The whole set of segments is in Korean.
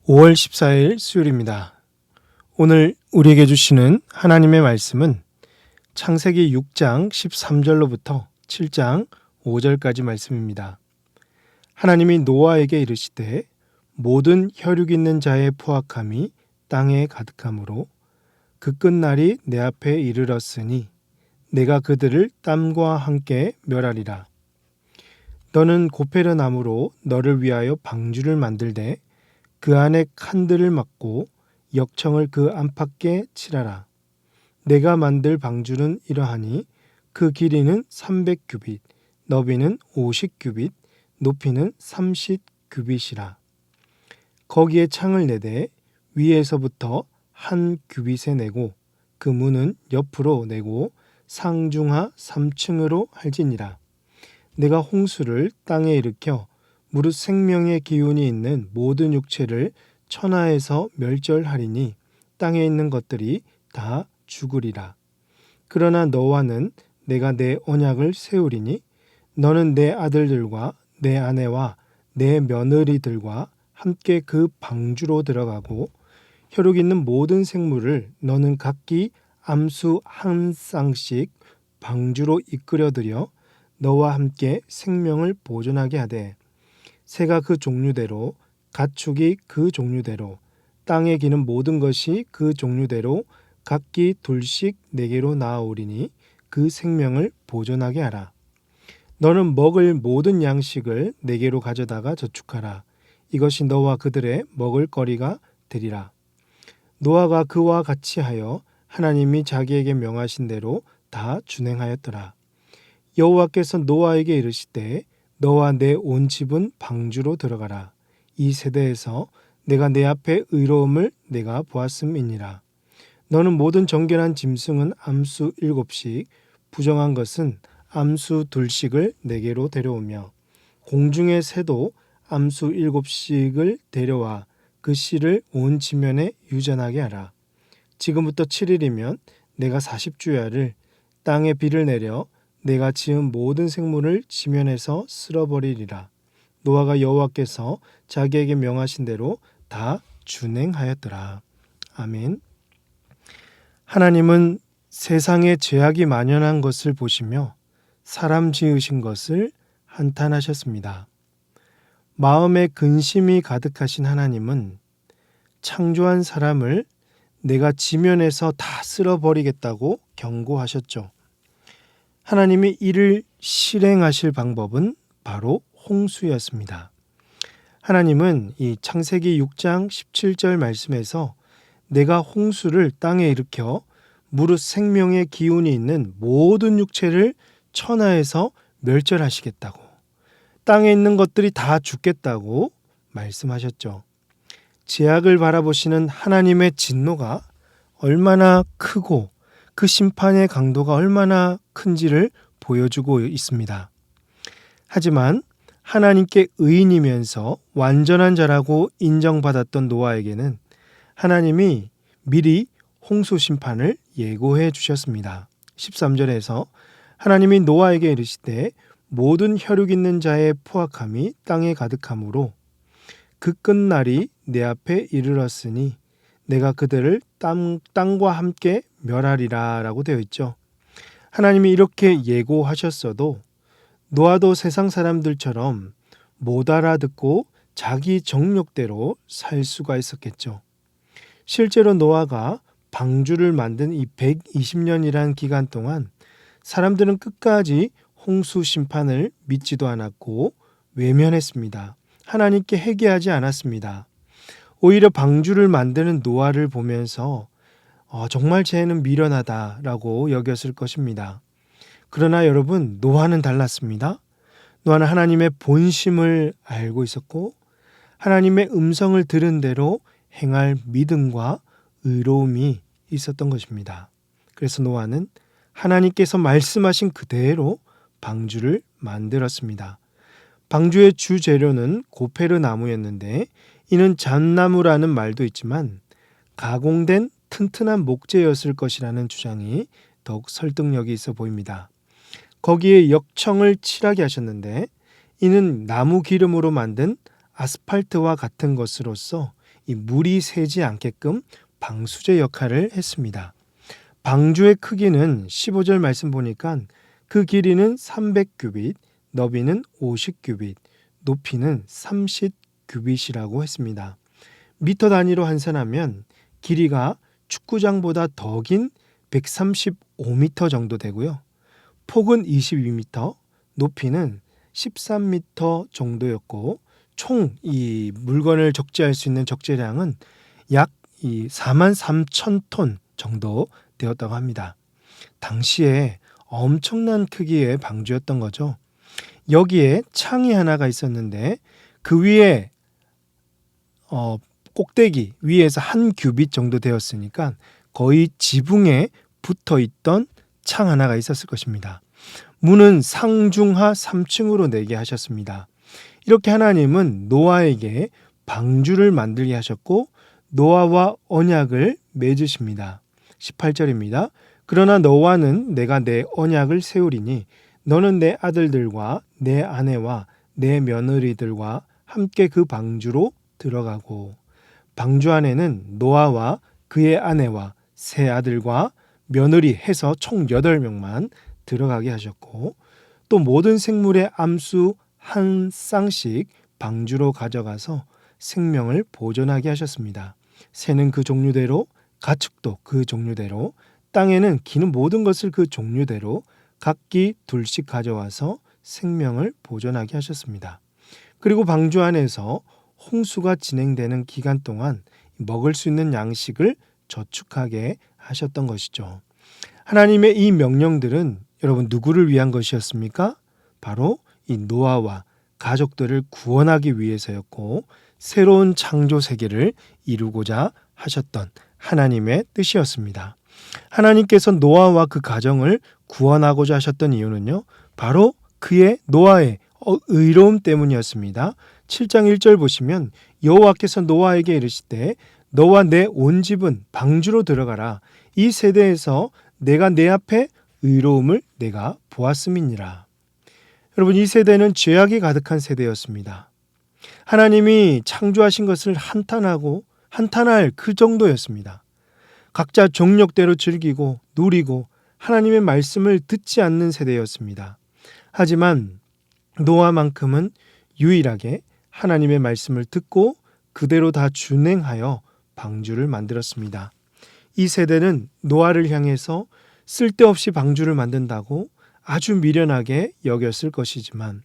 5월 14일 수요일입니다. 오늘 우리에게 주시는 하나님의 말씀은 창세기 6장 13절로부터 7장 5절까지 말씀입니다. 하나님이 노아에게 이르시되 모든 혈육 있는 자의 포악함이 땅에 가득하므로 그 끝날이 내 앞에 이르렀으니 내가 그들을 땀과 함께 멸하리라. 너는 고페르 나무로 너를 위하여 방주를 만들되 그 안에 칸들을 막고 역청을 그 안팎에 칠하라. 내가 만들 방주는 이러하니 그 길이는 300규빗, 너비는 50규빗, 높이는 30규빗이라. 거기에 창을 내되 위에서부터 한 규빗에 내고 그 문은 옆으로 내고 상중하 3층으로 할지니라. 내가 홍수를 땅에 일으켜 무릇 생명의 기운이 있는 모든 육체를 천하에서 멸절하리니 땅에 있는 것들이 다 죽으리라. 그러나 너와는 내가 내 언약을 세우리니 너는 내 아들들과 내 아내와 내 며느리들과 함께 그 방주로 들어가고 혈육 있는 모든 생물을 너는 각기 암수 한 쌍씩 방주로 이끌어들여 너와 함께 생명을 보존하게 하되 새가 그 종류대로 가축이 그 종류대로 땅에 기는 모든 것이 그 종류대로 각기 둘씩 내게로 나아오리니 그 생명을 보존하게 하라. 너는 먹을 모든 양식을 내게로 가져다가 저축하라. 이것이 너와 그들의 먹을 거리가 되리라. 노아가 그와 같이 하여 하나님이 자기에게 명하신 대로 다 준행하였더라. 여호와께서 노아에게 이르시되 너와 내 온 집은 방주로 들어가라. 이 세대에서 내가 내 앞에 의로움을 내가 보았음이니라. 너는 모든 정결한 짐승은 암수 7씩 부정한 것은 암수 2씩을 내게로 데려오며 공중의 새도 암수 7씩을 데려와 그 씨를 온 지면에 유전하게 하라. 지금부터 7일이면 내가 40주야를 땅에 비를 내려 내가 지은 모든 생물을 지면에서 쓸어버리리라. 노아가 여호와께서 자기에게 명하신 대로 다 준행하였더라. 아멘. 하나님은 세상에 죄악이 만연한 것을 보시며 사람 지으신 것을 한탄하셨습니다. 마음에 근심이 가득하신 하나님은 창조한 사람을 내가 지면에서 다 쓸어버리겠다고 경고하셨죠. 하나님이 이를 실행하실 방법은 바로 홍수였습니다. 하나님은 이 창세기 6장 17절 말씀에서 내가 홍수를 땅에 일으켜 무릇 생명의 기운이 있는 모든 육체를 천하에서 멸절하시겠다고, 땅에 있는 것들이 다 죽겠다고 말씀하셨죠. 죄악을 바라보시는 하나님의 진노가 얼마나 크고 그 심판의 강도가 얼마나 큰지를 보여주고 있습니다. 하지만 하나님께 의인이면서 완전한 자라고 인정받았던 노아에게는 하나님이 미리 홍수 심판을 예고해 주셨습니다. 13절에서 하나님이 노아에게 이르시되 모든 혈육 있는 자의 포악함이 땅에 가득하므로 그 끝날이 내 앞에 이르렀으니 내가 그들을 땅과 함께 멸하리라 라고 되어 있죠. 하나님이 이렇게 예고하셨어도 노아도 세상 사람들처럼 못 알아듣고 자기 정욕대로 살 수가 있었겠죠. 실제로 노아가 방주를 만든 이 120년이란 기간 동안 사람들은 끝까지 홍수 심판을 믿지도 않았고 외면했습니다. 하나님께 회개하지 않았습니다. 오히려 방주를 만드는 노아를 보면서 정말 쟤는 미련하다라고 여겼을 것입니다. 그러나 여러분, 노아는 달랐습니다. 노아는 하나님의 본심을 알고 있었고 하나님의 음성을 들은 대로 행할 믿음과 의로움이 있었던 것입니다. 그래서 노아는 하나님께서 말씀하신 그대로 방주를 만들었습니다. 방주의 주 재료는 고페르 나무였는데 이는 잣나무라는 말도 있지만 가공된 튼튼한 목재였을 것이라는 주장이 더욱 설득력이 있어 보입니다. 거기에 역청을 칠하게 하셨는데 이는 나무 기름으로 만든 아스팔트와 같은 것으로서 이 물이 새지 않게끔 방수제 역할을 했습니다. 방주의 크기는 15절 말씀 보니까 그 길이는 300규빗, 너비는 50규빗, 높이는 30규빗이라고 했습니다. 미터 단위로 환산하면 길이가 축구장보다 더 긴 135m 정도 되고요. 폭은 22m, 높이는 13m 정도였고 총 이 물건을 적재할 수 있는 적재량은 약 43,000톤 정도 되었다고 합니다. 당시에 엄청난 크기의 방주였던 거죠. 여기에 창이 하나가 있었는데 그 위에 꼭대기 위에서 한 규빗 정도 되었으니까 거의 지붕에 붙어 있던 창 하나가 있었을 것입니다. 문은 상중하 3층으로 내게 하셨습니다. 이렇게 하나님은 노아에게 방주를 만들게 하셨고 노아와 언약을 맺으십니다. 18절입니다. 그러나 너와는 내가 내 언약을 세우리니 너는 내 아들들과 내 아내와 내 며느리들과 함께 그 방주로 들어가고 방주 안에는 노아와 그의 아내와 세 아들과 며느리 해서 총 8명만 들어가게 하셨고 또 모든 생물의 암수 한 쌍씩 방주로 가져가서 생명을 보존하게 하셨습니다. 새는 그 종류대로 가축도 그 종류대로 땅에는 기는 모든 것을 그 종류대로 각기 둘씩 가져와서 생명을 보존하게 하셨습니다. 그리고 방주 안에서 홍수가 진행되는 기간 동안 먹을 수 있는 양식을 저축하게 하셨던 것이죠. 하나님의 이 명령들은 여러분 누구를 위한 것이었습니까? 바로 이 노아와 가족들을 구원하기 위해서였고 새로운 창조 세계를 이루고자 하셨던 하나님의 뜻이었습니다. 하나님께서 노아와 그 가정을 구원하고자 하셨던 이유는요. 바로 그의 노아의 의로움 때문이었습니다. 7장 1절 보시면 여호와께서 노아에게 이르시되 너와 내 온 집은 방주로 들어가라. 이 세대에서 내가 내 앞에 의로움을 내가 보았음이니라. 여러분 이 세대는 죄악이 가득한 세대였습니다. 하나님이 창조하신 것을 한탄할 그 정도였습니다. 각자 정력대로 즐기고 누리고 하나님의 말씀을 듣지 않는 세대였습니다. 하지만 노아만큼은 유일하게 하나님의 말씀을 듣고 그대로 다 준행하여 방주를 만들었습니다. 이 세대는 노아를 향해서 쓸데없이 방주를 만든다고 아주 미련하게 여겼을 것이지만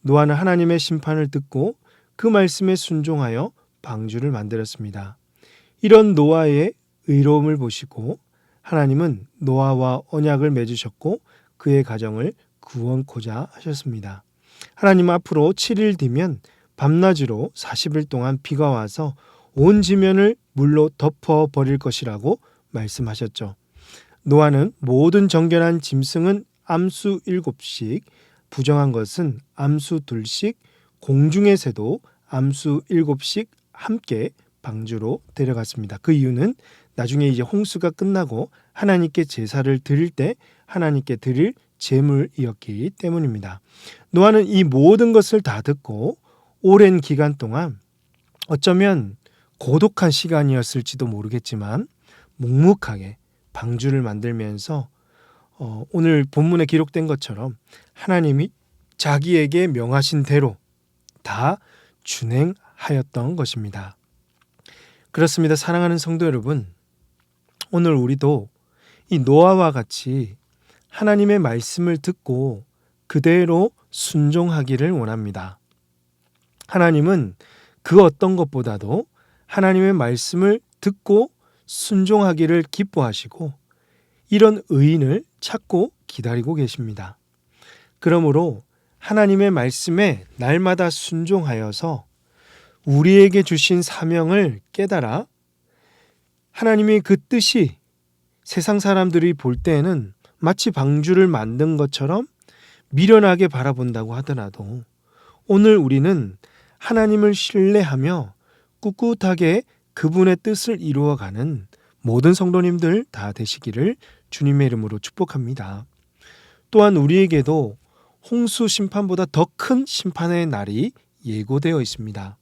노아는 하나님의 심판을 듣고 그 말씀에 순종하여 방주를 만들었습니다. 이런 노아의 의로움을 보시고 하나님은 노아와 언약을 맺으셨고 그의 가정을 구원코자 하셨습니다. 하나님은 앞으로 7일 뒤면 밤낮으로 40일 동안 비가 와서 온 지면을 물로 덮어버릴 것이라고 말씀하셨죠. 노아는 모든 정결한 짐승은 암수 7씩, 부정한 것은 암수 2씩, 공중의 새도 암수 7씩 함께 방주로 데려갔습니다. 그 이유는 나중에 이제 홍수가 끝나고 하나님께 제사를 드릴 때 하나님께 드릴 제물이었기 때문입니다. 노아는 이 모든 것을 다 듣고 오랜 기간 동안 어쩌면 고독한 시간이었을지도 모르겠지만 묵묵하게 방주를 만들면서 오늘 본문에 기록된 것처럼 하나님이 자기에게 명하신 대로 다 준행하였던 것입니다. 그렇습니다. 사랑하는 성도 여러분, 오늘 우리도 이 노아와 같이 하나님의 말씀을 듣고 그대로 순종하기를 원합니다. 하나님은 그 어떤 것보다도 하나님의 말씀을 듣고 순종하기를 기뻐하시고 이런 의인을 찾고 기다리고 계십니다. 그러므로 하나님의 말씀에 날마다 순종하여서 우리에게 주신 사명을 깨달아 하나님의 그 뜻이 세상 사람들이 볼 때에는 마치 방주를 만든 것처럼 미련하게 바라본다고 하더라도 오늘 우리는 하나님을 신뢰하며 꿋꿋하게 그분의 뜻을 이루어가는 모든 성도님들 다 되시기를 주님의 이름으로 축복합니다. 또한 우리에게도 홍수 심판보다 더 큰 심판의 날이 예고되어 있습니다.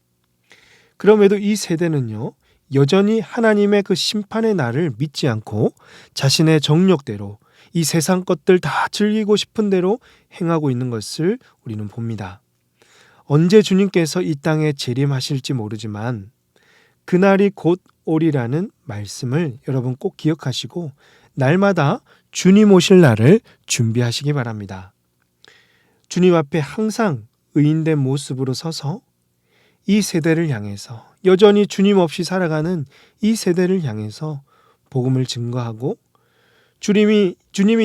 그럼에도 이 세대는요, 여전히 하나님의 그 심판의 날을 믿지 않고 자신의 정욕대로 이 세상 것들 다 즐기고 싶은 대로 행하고 있는 것을 우리는 봅니다. 언제 주님께서 이 땅에 재림하실지 모르지만 그날이 곧 오리라는 말씀을 여러분 꼭 기억하시고 날마다 주님 오실 날을 준비하시기 바랍니다. 주님 앞에 항상 의인된 모습으로 서서 이 세대를 향해서 여전히 주님 없이 살아가는 이 세대를 향해서 복음을 증거하고 주님이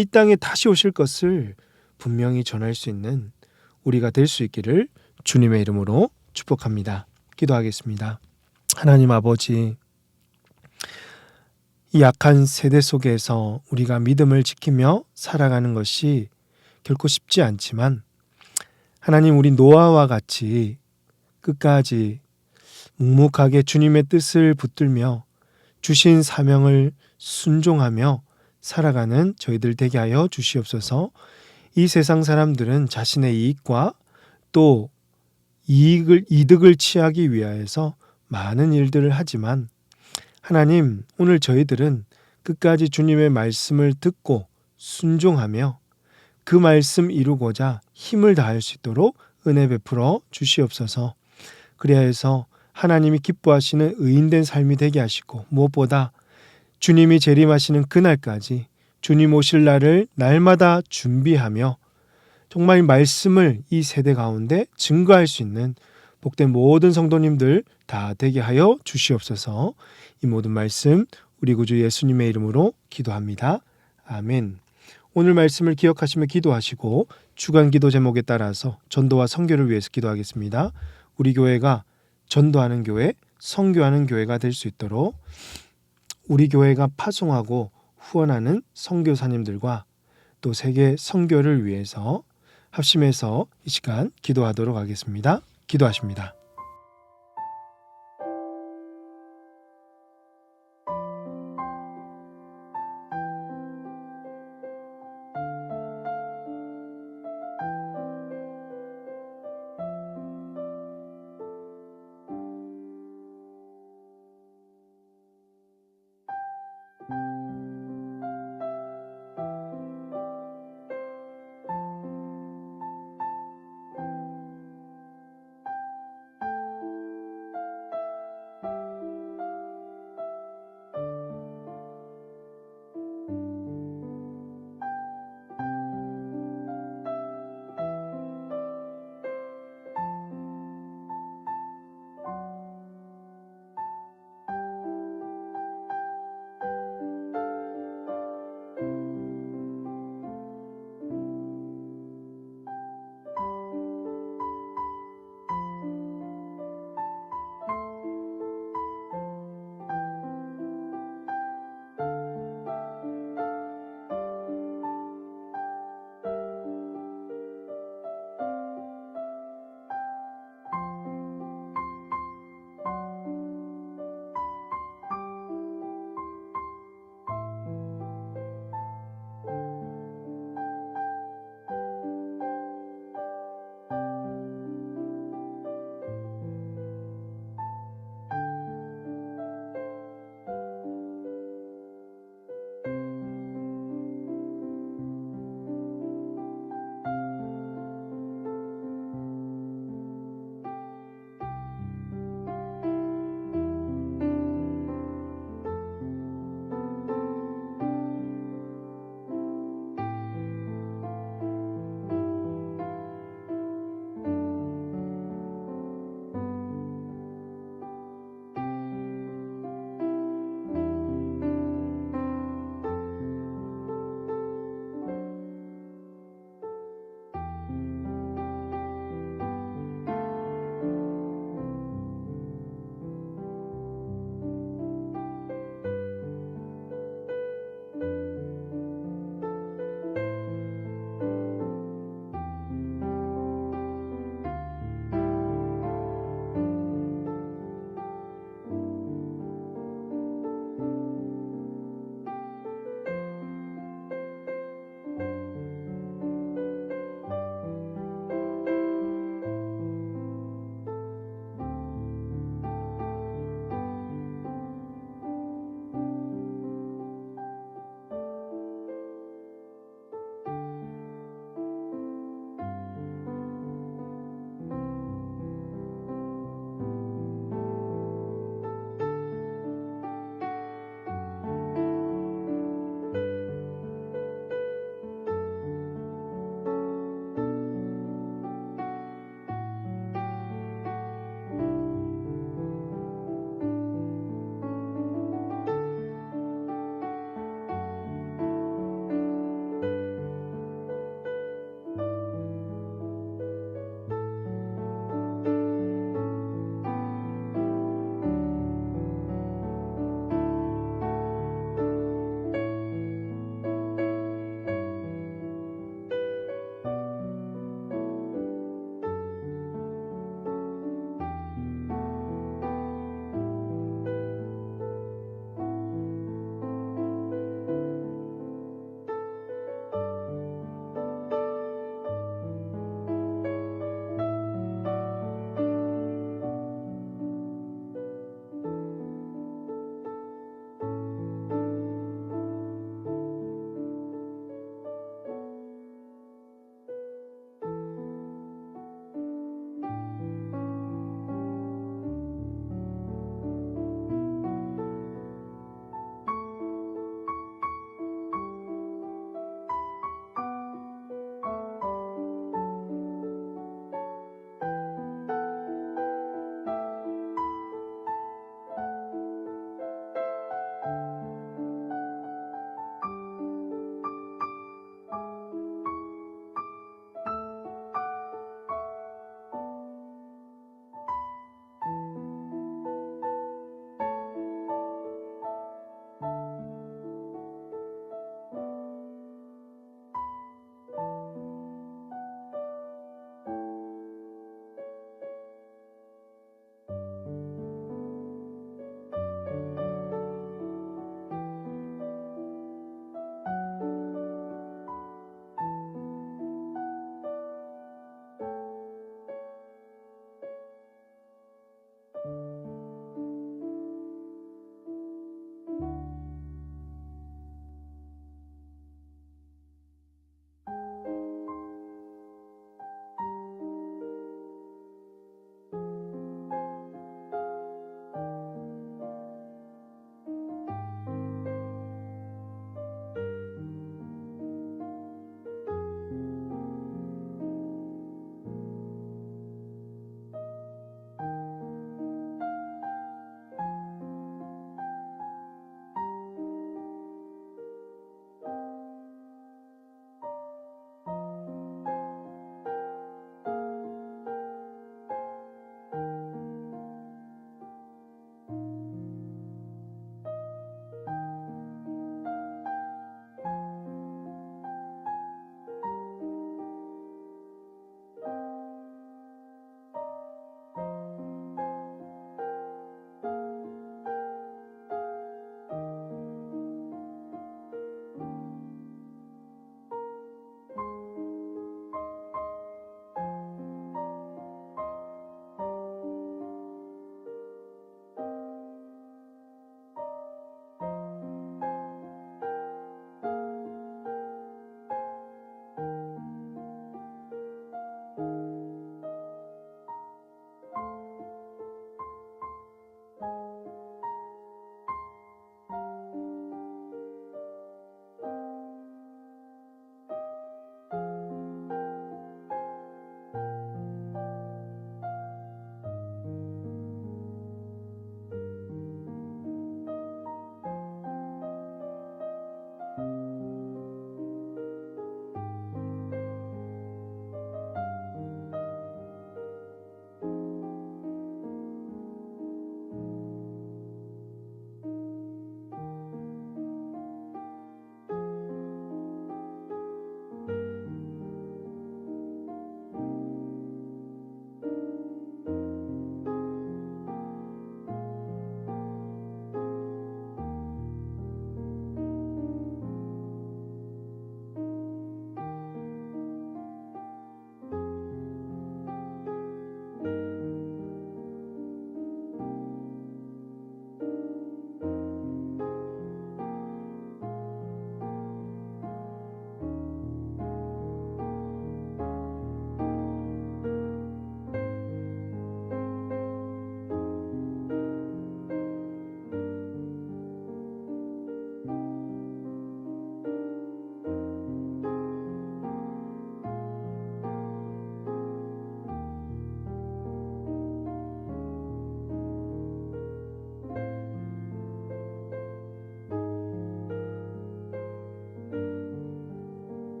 이 땅에 다시 오실 것을 분명히 전할 수 있는 우리가 될 수 있기를 주님의 이름으로 축복합니다. 기도하겠습니다. 하나님 아버지, 이 약한 세대 속에서 우리가 믿음을 지키며 살아가는 것이 결코 쉽지 않지만 하나님, 우리 노아와 같이 끝까지 묵묵하게 주님의 뜻을 붙들며 주신 사명을 순종하며 살아가는 저희들 되게 하여 주시옵소서. 이 세상 사람들은 자신의 이익과 또 이득을 취하기 위하여서 많은 일들을 하지만 하나님, 오늘 저희들은 끝까지 주님의 말씀을 듣고 순종하며 그 말씀 이루고자 힘을 다할 수 있도록 은혜 베풀어 주시옵소서. 그리하여서 하나님이 기뻐하시는 의인된 삶이 되게 하시고 무엇보다 주님이 재림하시는 그날까지 주님 오실 날을 날마다 준비하며 정말 말씀을 이 세대 가운데 증거할 수 있는 복된 모든 성도님들 다 되게 하여 주시옵소서. 이 모든 말씀 우리 구주 예수님의 이름으로 기도합니다. 아멘. 오늘 말씀을 기억하시며 기도하시고 주간 기도 제목에 따라서 전도와 선교를 위해서 기도하겠습니다. 우리 교회가 전도하는 교회, 선교하는 교회가 될 수 있도록 우리 교회가 파송하고 후원하는 선교사님들과 또 세계 선교를 위해서 합심해서 이 시간 기도하도록 하겠습니다. 기도하십니다.